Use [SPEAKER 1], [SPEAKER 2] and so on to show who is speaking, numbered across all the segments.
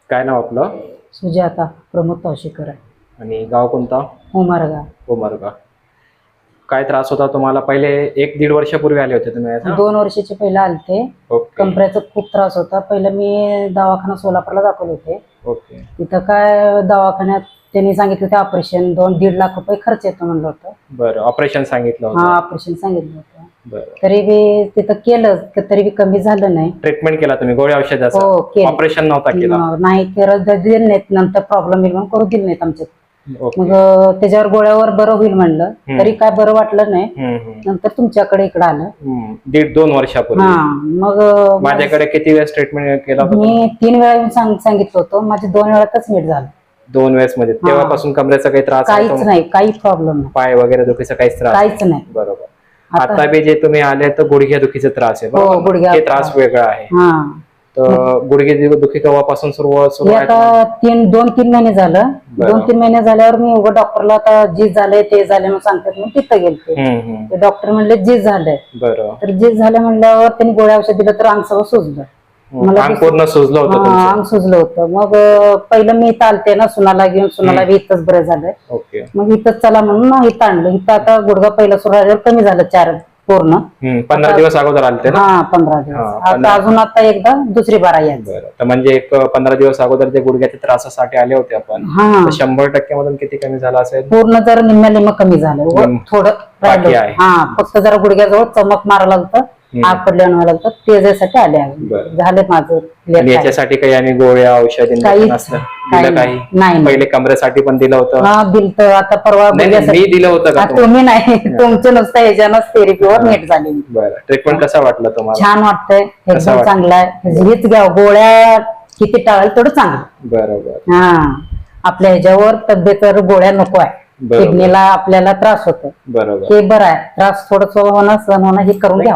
[SPEAKER 1] काय नाव आपलं?
[SPEAKER 2] सुजाता प्रमोद तवशीकर आहे.
[SPEAKER 1] आणि गाव कोणता?
[SPEAKER 2] उमरगा.
[SPEAKER 1] उमरगा. काय त्रास होता तुम्हाला? पहिले 1-1.5 वर्षापूर्वी आले होते तुम्ही आता?
[SPEAKER 2] 2 वर्षाचे पहिले आलते.
[SPEAKER 1] ओके.
[SPEAKER 2] कमरेचा खूप त्रास होता. पहिलं मी दवाखाना सोलापूरला दाखवले होते.
[SPEAKER 1] ओके.
[SPEAKER 2] तिथं काय दवाखान्यात त्यांनी सांगितलं होतं ऑपरेशन 2-1.5 लाख रुपये खर्च येतो म्हणलं होतं.
[SPEAKER 1] बरं, ऑपरेशन सांगितलं होतं?
[SPEAKER 2] हा, ऑपरेशन सांगितलं होतं.
[SPEAKER 1] बरं.
[SPEAKER 2] तरी बी तिथं केलं तरी बी कमी झालं नाही.
[SPEAKER 1] ट्रीटमेंट केला तुम्ही गोळ्या औषधाचा?
[SPEAKER 2] हो, केलं.
[SPEAKER 1] ऑपरेशन नव्हता केला?
[SPEAKER 2] नाही करत दिले नाहीत. नंतर प्रॉब्लेम येईल म्हणून करू दिले नाहीत आमच्यात.
[SPEAKER 1] ओके.
[SPEAKER 2] मग त्याच्यावर गोळ्यावर बरं होईल म्हणलं, तरी काय बरं वाटलं नाही. नंतर तुमच्याकडे इकडे आलं.
[SPEAKER 1] 1.5-2 वर्षापूर्वी.
[SPEAKER 2] हा, मग
[SPEAKER 1] माझ्याकडे किती वेळेस ट्रीटमेंट केला होता?
[SPEAKER 2] मी 3 वेळा येऊन सांगितलं होतं. माझे 2 वेळातच नीट झालं.
[SPEAKER 1] 2 वेळेस मध्ये? तेव्हापासून कमरेचा काही त्रास?
[SPEAKER 2] काहीच नाही, काही प्रॉब्लेम नाही.
[SPEAKER 1] पाय वगैरे दुखीचा काहीच त्रास?
[SPEAKER 2] काहीच नाही.
[SPEAKER 1] बरोबर. आता बी जे तुम्ही आले तर गुडघ्या दुखीचा त्रास आहे?
[SPEAKER 2] हो, गुडघ्या
[SPEAKER 1] हे त्रास वेगळा आहे.
[SPEAKER 2] हा,
[SPEAKER 1] तर गुडघे दुखी केव्हापासून सुरुवात?
[SPEAKER 2] आता 2-3 महिने झालं. 2-3 महिने झाल्यावर मी उघड डॉक्टरला आता जे झालंय ते झालं म्हणून सांगतात. मग तिथं गेलते. ते डॉक्टर म्हणले जे झालंय.
[SPEAKER 1] बरं.
[SPEAKER 2] तर जे झालं म्हणल्यावर त्यांनी गोळ्या औषध दिलं तर अंग सगळं सुजलं.
[SPEAKER 1] मला पूर्ण सुजलं होतं?
[SPEAKER 2] अंग सुजलं होतं. मग पहिलं मी इथं आलते ना सुनाला घेऊन. सुनाला बी इथंच बरं झालं.
[SPEAKER 1] ओके.
[SPEAKER 2] मग इथंच चला म्हणून इथं आणलं. इथं आता गुडघा पहिला सुरू झाल्यावर कमी झालं 4 पूर्ण.
[SPEAKER 1] 15 दिवस अगोदर आलते ना?
[SPEAKER 2] हा, 15 दिवस. आता अजून आता एकदा दुसरी बारा यायची.
[SPEAKER 1] बरं. तर म्हणजे एक 15 दिवस अगोदर जे गुडघ्याच्या त्रासासाठी आले होते आपण, 100% मधून किती कमी झाला असेल?
[SPEAKER 2] पूर्ण जरा निम्म कमी झालं. थोडं
[SPEAKER 1] बाकी आहे.
[SPEAKER 2] हा, फक्त जरा गुडघ्याजवळ चमक मारायला लागतं, आग पडले आणायला लागतं. त्याच्यासाठी आले झाले माझं.
[SPEAKER 1] याच्यासाठी काही आणि गोळ्या औषध काही? पहिले कमरेसाठी पण दिलं होतं?
[SPEAKER 2] हा, दिलं. आता परवा
[SPEAKER 1] मी दिलं होतं का?
[SPEAKER 2] तुम्ही नाही, तुमचं नुसतं ह्याच्यानंच थेरपीवर नीट झाली.
[SPEAKER 1] बरं. ट्रीटमेंट कसा वाटलं तुम्हाला?
[SPEAKER 2] छान वाटतंय, एकदम चांगलं आहे. हेच घ्या, गोळ्या किती टाळेल तेवढं चांगलं.
[SPEAKER 1] बरोबर.
[SPEAKER 2] हा, आपल्या ह्याच्यावर तब्येतीवर गोळ्या नको आहे. किडनीला आपल्याला त्रास होतो.
[SPEAKER 1] बरोबर.
[SPEAKER 2] हे बरं आहे. त्रास थोडस होणं सहन होणं हे करून घ्या.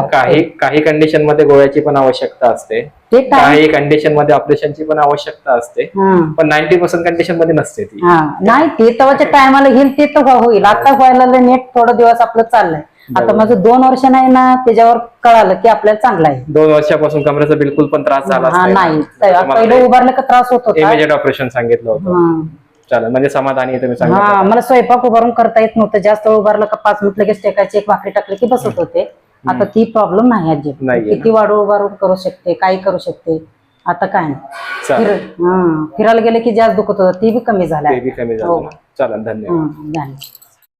[SPEAKER 1] काही कंडिशन मध्ये गोळ्याची पण आवश्यकता असते, काही कंडिशन मध्ये ऑपरेशनची पण आवश्यकता असते, पण 90% कंडिशन मध्ये नसते ती.
[SPEAKER 2] नाही, ते तेव्हाच्या टायमाला घेईल ते तर होईल. आता व्हायला नेट थोडं दिवस आपलं चाललंय. आता माझं 2 वर्ष नाही ना, त्याच्यावर कळालं की आपल्याला चांगलं आहे.
[SPEAKER 1] 2 वर्षापासून कमरेचा बिलकुल पण त्रास झाला
[SPEAKER 2] नाही. पहिलं उभारलं का त्रास होत होता.
[SPEAKER 1] इमिजिएट ऑपरेशन सांगितलं होतं. चालेल, म्हणजे समाधानी तुम्ही सांगितलं.
[SPEAKER 2] हा, मला स्वयंपाक उभारून करता येत नव्हतं. जास्त उभारलं का 5 मिनिट लगेच टेकायची, एक भाकरी टाकली की बसत होते. आता ती प्रॉब्लेम नाही अजिबात. किती वाढू उभारून करू शकते, काही करू शकते. आता काय नाही. फिरायला गेले की जास्त दुखत होतं, ती बी कमी झालं.
[SPEAKER 1] चालेल, धन्यवाद.